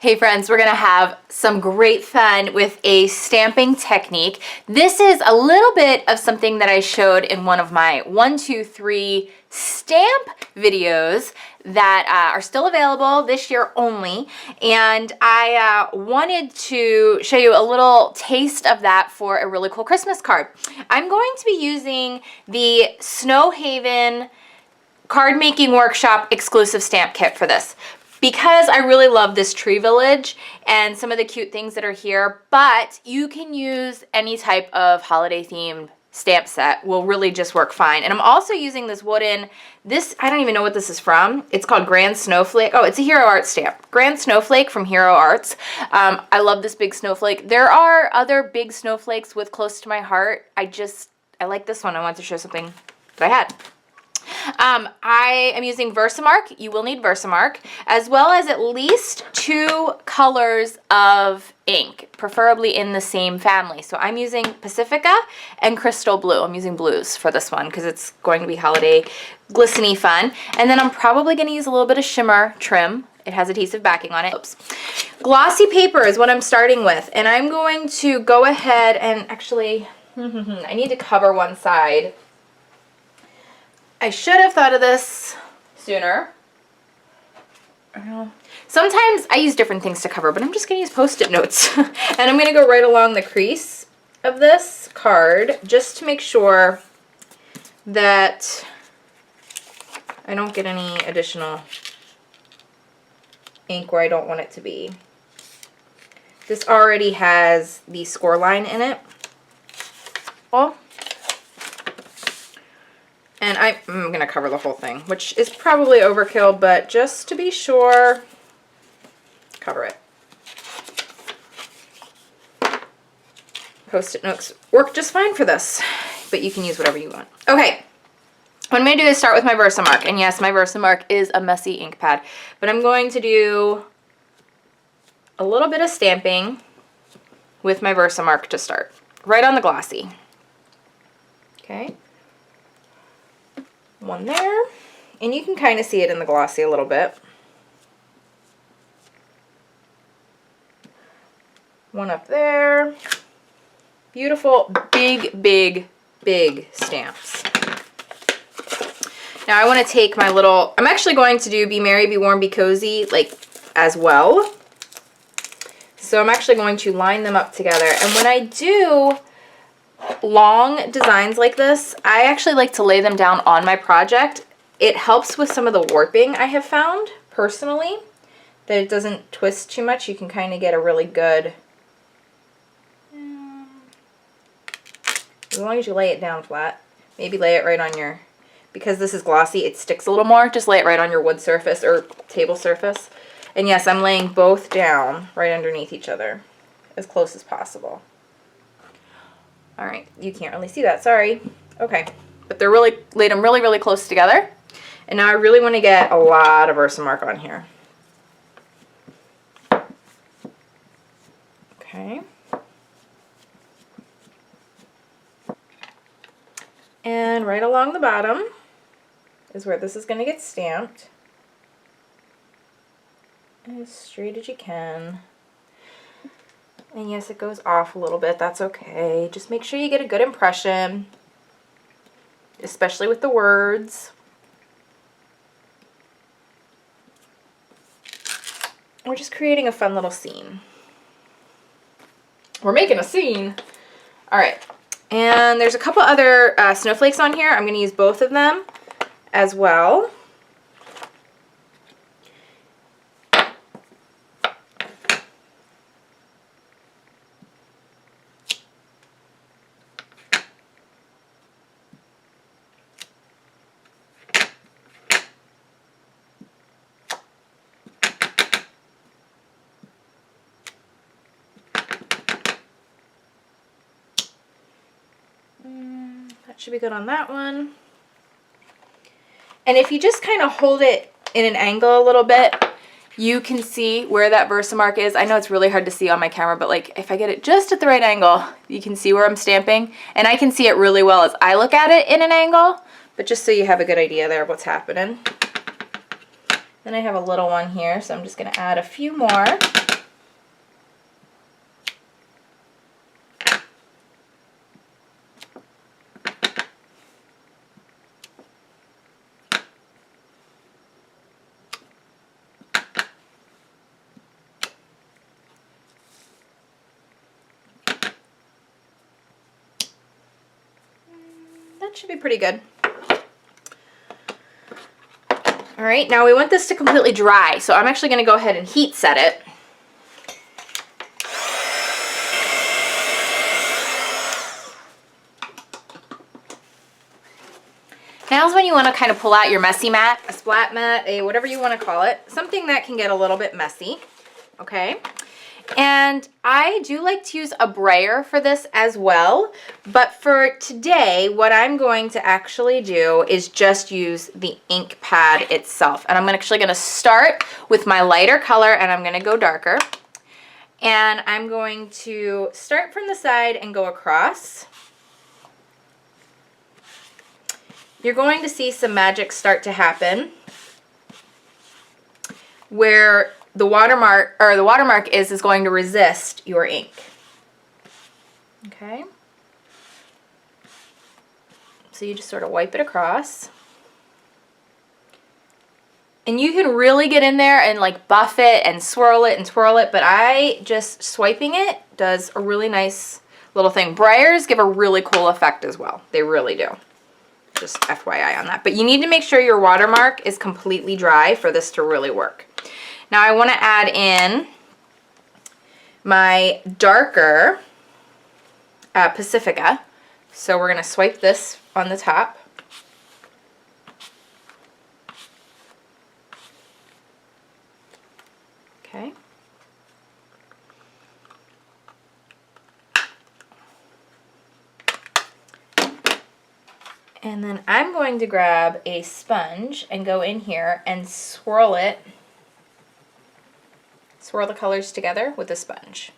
Hey friends, we're gonna have some great fun with a stamping technique. This is a little bit of something that I showed in one of my 1, 2, 3 stamp videos that are still available this year only. And I wanted to show you a little taste of that for a really cool Christmas card. I'm going to be using the Snow Haven card making workshop exclusive stamp kit for this, because I really love this tree village and some of the cute things that are here. But you can use any type of holiday themed stamp set, will really just work fine. And I'm also using this wooden, I don't even know what this is from. It's called Grand Snowflake. Oh, it's a Hero Arts stamp. Grand Snowflake from Hero Arts. I love this big snowflake. There are other big snowflakes with close to my heart. I like this one. I want to show something that I had. I am using Versamark. You will need Versamark, as well as at least 2 colors of ink, preferably in the same family. So I'm using Pacifica and Crystal Blue. I'm using blues for this one because it's going to be holiday glistening fun. And then I'm probably going to use a little bit of shimmer trim. It has adhesive backing on it. Oops. Glossy paper is what I'm starting with, and I'm going to go ahead and actually, I need to cover one side. I should have thought of this sooner. Sometimes I use different things to cover, but I'm just going to use Post-it notes. And I'm going to go right along the crease of this card just to make sure that I don't get any additional ink where I don't want it to be. This already has the score line in it. Well, and I'm going to cover the whole thing, which is probably overkill, but just to be sure, cover it. Post-it notes work just fine for this, but you can use whatever you want. Okay, what I'm going to do is start with my Versamark. And yes, my Versamark is a messy ink pad, but I'm going to do a little bit of stamping with my Versamark to start, right on the glossy. Okay. One there, and you can kind of see it in the glossy a little bit. One up there. Beautiful, big, big, big stamps. Now I want to take my little, I'm actually going to do Be Merry, Be Warm, Be Cozy, like, as well. So I'm actually going to line them up together. And when I do long designs like this, I actually like to lay them down on my project. It helps with some of the warping I have found, personally, that it doesn't twist too much. You can kind of get a really good, as long as you lay it down flat. Maybe lay it right on your, because this is glossy, it sticks a little more. Just lay it right on your wood surface or table surface. And yes, I'm laying both down right underneath each other as close as possible. All right, you can't really see that, sorry. Okay, but they're really, laid them really, really close together. And now I really want to get a lot of Versamark on here. Okay. And right along the bottom is where this is going to get stamped. As straight as you can. And yes, it goes off a little bit. That's okay. Just make sure you get a good impression, especially with the words. We're just creating a fun little scene. We're making a scene. All right. And there's a couple other snowflakes on here. I'm going to use both of them as well. That should be good on that one. And if you just kind of hold it in an angle a little bit, you can see where that Versamark is. I know it's really hard to see on my camera, but like if I get it just at the right angle, you can see where I'm stamping. And I can see it really well as I look at it in an angle, but just so you have a good idea there of what's happening. Then I have a little one here, so I'm just going to add a few more. that should be pretty good. All right, now we want this to completely dry, so I'm actually going to go ahead and heat set it. Now's when you want to kind of pull out your messy mat, a splat mat, a whatever you want to call it, something that can get a little bit messy, okay? And I do like to use a brayer for this as well, but for today, what I'm going to actually do is just use the ink pad itself. And I'm actually going to start with my lighter color, and I'm going to go darker. And I'm going to start from the side and go across. You're going to see some magic start to happen where the watermark is going to resist your ink. Okay? So you just sort of wipe it across. And you can really get in there and like buff it and swirl it and twirl it, but I just swiping it does a really nice little thing. Brayers give a really cool effect as well. They really do. Just FYI on that. But you need to make sure your watermark is completely dry for this to really work. Now I want to add in my darker Pacifica. So we're going to swipe this on the top. Okay. And then I'm going to grab a sponge and go in here and swirl it. Swirl the colors together with a sponge.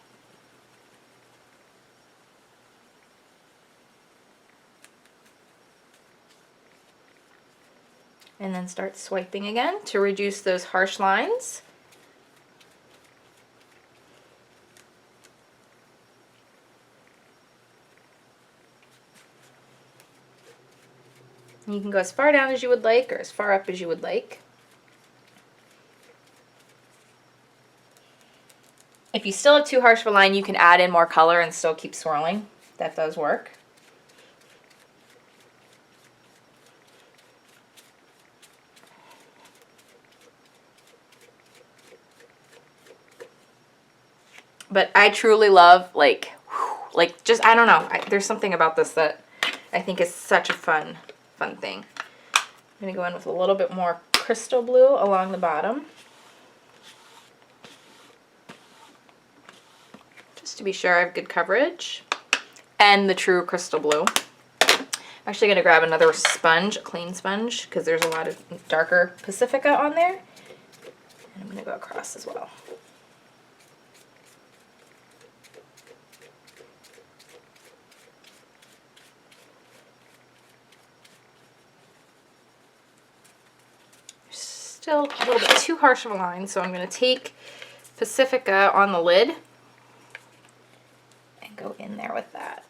And then start swiping again to reduce those harsh lines. You can go as far down as you would like or as far up as you would like. If you still have too harsh of a line, you can add in more color and still keep swirling. That does work. But I truly love, like just, I don't know. There's something about this that I think is such a fun thing. I'm going to go in with a little bit more crystal blue along the bottom. Just to be sure I have good coverage. And the true crystal blue. I'm actually going to grab another sponge, a clean sponge, because there's a lot of darker Pacifica on there. And I'm going to go across as well. Still a little bit too harsh of a line, so I'm going to take Pacifica on the lid and go in there with that.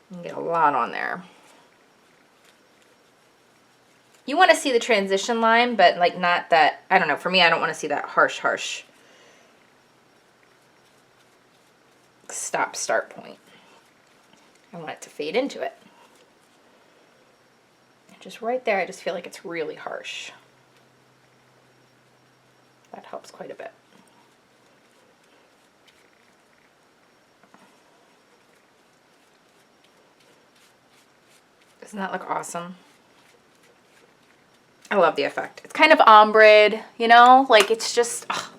And get a lot on there. You want to see the transition line, but like not that, I don't know, for me I don't want to see that harsh stop-start point. I want it to fade into it. Just right there, I just feel like it's really harsh. That helps quite a bit. Doesn't that look awesome? I love the effect. It's kind of ombre, you know, like it's just, oh,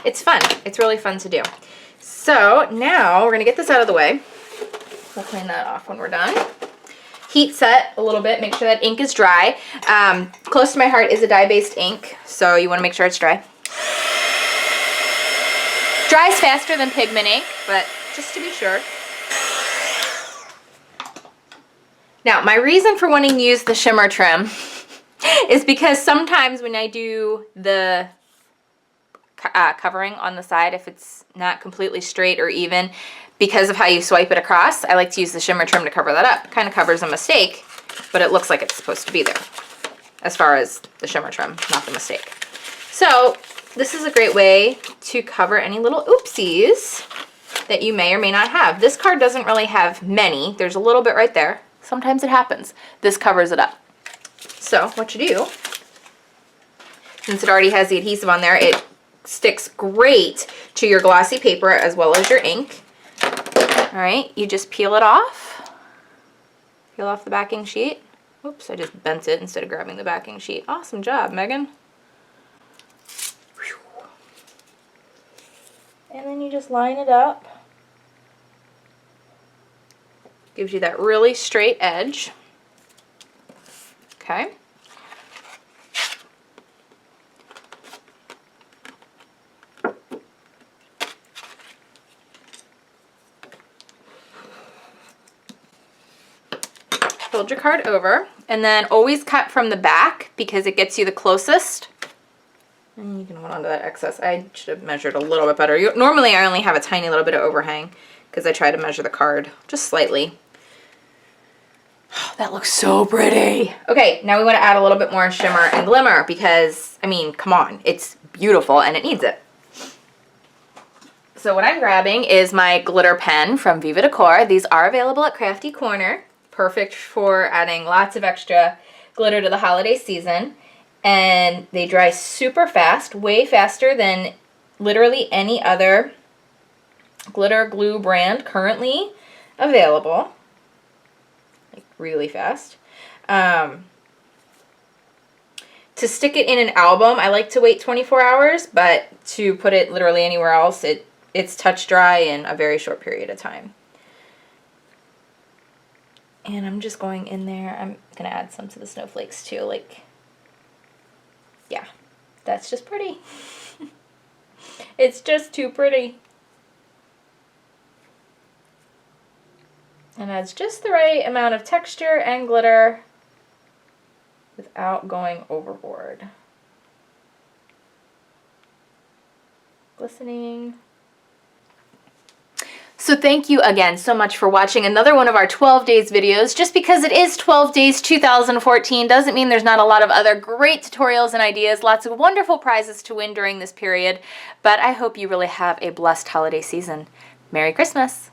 it's fun. It's really fun to do. So now we're gonna get this out of the way. We'll clean that off when we're done. Heat set a little bit, make sure that ink is dry. Close to my heart is a dye-based ink, so you want to make sure it's dry. Dries faster than pigment ink, but just to be sure. Now, my reason for wanting to use the shimmer trim is because sometimes when I do the covering on the side, if it's not completely straight or even, because of how you swipe it across, I like to use the shimmer trim to cover that up. It kind of covers a mistake, but it looks like it's supposed to be there as far as the shimmer trim, not the mistake. So this is a great way to cover any little oopsies that you may or may not have. This card doesn't really have many. There's a little bit right there. Sometimes it happens. This covers it up. So what you do, since it already has the adhesive on there, it sticks great to your glossy paper as well as your ink. All right, you just peel it off. Peel off the backing sheet. Oops, I just bent it instead of grabbing the backing sheet. Awesome job, Megan. And then you just line it up. Gives you that really straight edge. Okay. Fold your card over, and then always cut from the back because it gets you the closest. And you can hold on to that excess. I should have measured a little bit better. Normally I only have a tiny little bit of overhang because I try to measure the card just slightly. Oh, that looks so pretty. Okay, now we want to add a little bit more shimmer and glimmer because, I mean, come on, it's beautiful and it needs it. So what I'm grabbing is my glitter pen from Viva Decor. These are available at Crafty Corner. Perfect for adding lots of extra glitter to the holiday season. And they dry super fast, way faster than literally any other glitter glue brand currently available. Like really fast. To stick it in an album, I like to wait 24 hours, but to put it literally anywhere else, it's touch dry in a very short period of time. And I'm just going in there. I'm going to add some to the snowflakes too. Like, yeah, that's just pretty. It's just too pretty. And adds just the right amount of texture and glitter without going overboard. Glistening. So thank you again so much for watching another one of our 12 days videos. Just because it is 12 days 2014 doesn't mean there's not a lot of other great tutorials and ideas, lots of wonderful prizes to win during this period. But I hope you really have a blessed holiday season. Merry Christmas!